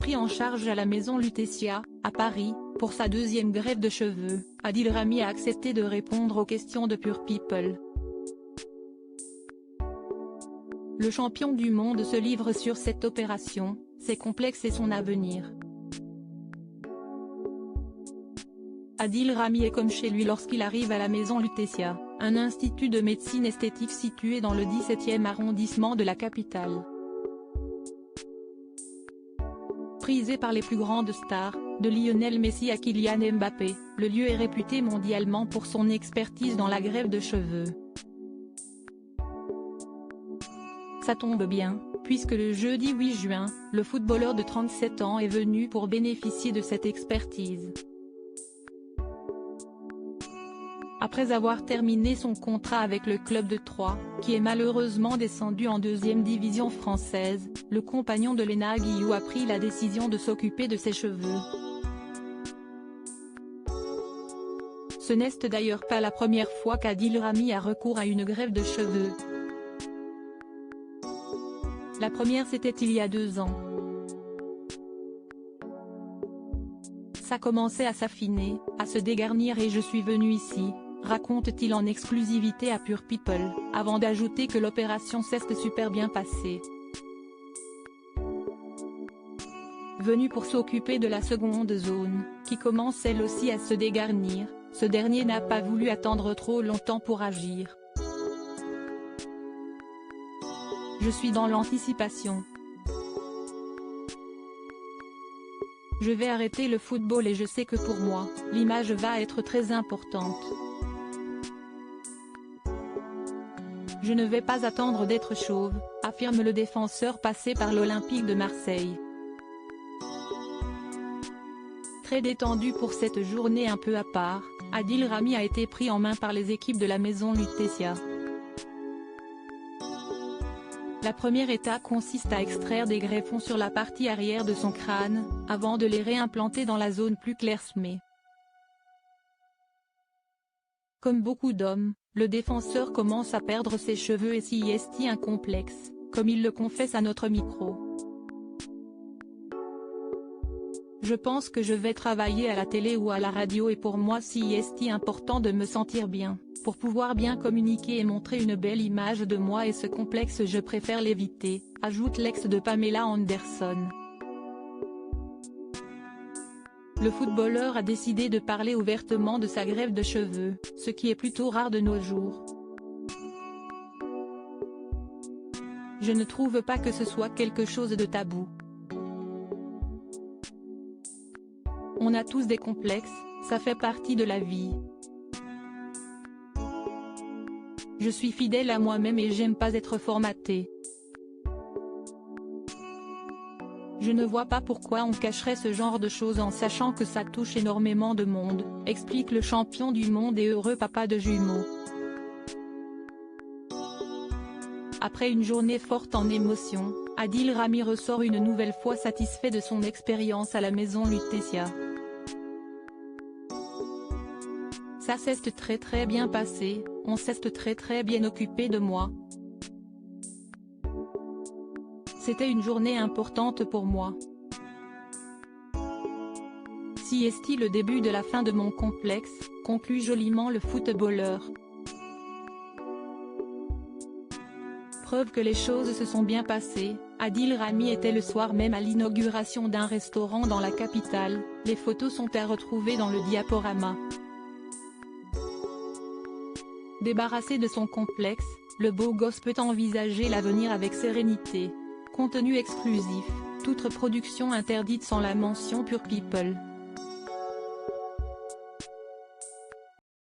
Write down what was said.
pris en charge à la maison Lutetia, à Paris, pour sa deuxième greffe de cheveux. Adil Rami a accepté de répondre aux questions de Pure People. Le champion du monde se livre sur cette opération, ses complexes et son avenir. Adil Rami est comme chez lui lorsqu'il arrive à la maison Lutetia, un institut de médecine esthétique situé dans le 17e arrondissement de la capitale. Prisé par les plus grandes stars, de Lionel Messi à Kylian Mbappé, le lieu est réputé mondialement pour son expertise dans la greffe de cheveux. Ça tombe bien, puisque le jeudi 8 juin, le footballeur de 37 ans est venu pour bénéficier de cette expertise. Après avoir terminé son contrat avec le club de Troyes, qui est malheureusement descendu en deuxième division française, le compagnon de Léna Guillou a pris la décision de s'occuper de ses cheveux. Ce n'est d'ailleurs pas la première fois qu'Adil Rami a recours à une greffe de cheveux. La première c'était il y a 2 ans. Ça commençait à s'affiner, à se dégarnir et je suis venu ici, raconte-t-il en exclusivité à Pure People, avant d'ajouter que l'opération s'est super bien passée. Venu pour s'occuper de la seconde zone, qui commence elle aussi à se dégarnir, ce dernier n'a pas voulu attendre trop longtemps pour agir. Je suis dans l'anticipation. Je vais arrêter le football et je sais que pour moi, l'image va être très importante. Je ne vais pas attendre d'être chauve, affirme le défenseur passé par l'Olympique de Marseille. Très détendu pour cette journée un peu à part, Adil Rami a été pris en main par les équipes de la maison Lutetia. La première étape consiste à extraire des greffons sur la partie arrière de son crâne, avant de les réimplanter dans la zone plus clairsemée. Comme beaucoup d'hommes, le défenseur commence à perdre ses cheveux et s'y est un complexe, comme il le confesse à notre micro. Je pense que je vais travailler à la télé ou à la radio et pour moi c'est important de me sentir bien, pour pouvoir bien communiquer et montrer une belle image de moi et ce complexe je préfère l'éviter, ajoute l'ex de Pamela Anderson. Le footballeur a décidé de parler ouvertement de sa greffe de cheveux, ce qui est plutôt rare de nos jours. Je ne trouve pas que ce soit quelque chose de tabou. On a tous des complexes, ça fait partie de la vie. Je suis fidèle à moi-même et j'aime pas être formaté. Je ne vois pas pourquoi on cacherait ce genre de choses en sachant que ça touche énormément de monde, explique le champion du monde et heureux papa de jumeaux. Après une journée forte en émotions, Adil Rami ressort une nouvelle fois satisfait de son expérience à la maison Lutetia. Ça s'est très bien passé, on s'est très bien occupé de moi. C'était une journée importante pour moi. Si est le début de la fin de mon complexe, conclut joliment le footballeur. Preuve que les choses se sont bien passées, Adil Rami était le soir même à l'inauguration d'un restaurant dans la capitale, les photos sont à retrouver dans le diaporama. Débarrassé de son complexe, le beau gosse peut envisager l'avenir avec sérénité. Contenu exclusif, toute production interdite sans la mention Pure People.